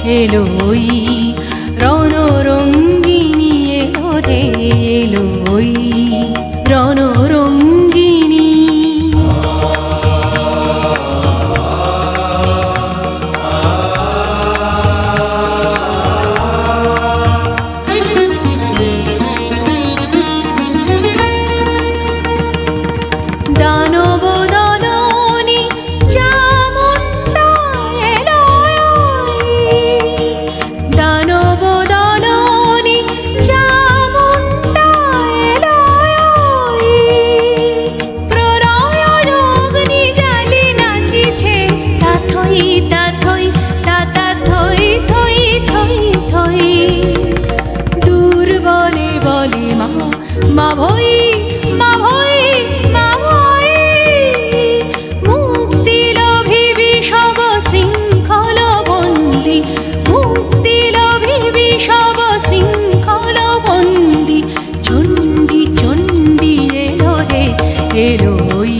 Alloy রণরঙ্গিনী এলো রে alloy রণরঙ্গিনী। দানব দলনী চামুণ্ডা এলো, দানব দলনী চামুণ্ডা এলো, প্রলয় অগ্নি জ্বালি নাচিছে তাথই তাথই তাতা থই থই থই থই। দুর্বলে বলে মা মা ভই মা ভই মা ভই, মুক্তি লোভিবি সব শৃঙ্খল বন্দি, মুক্তি লোভিবি সব শৃঙ্খল বন্দি। চণ্ডী চণ্ডী এলো রে এলোই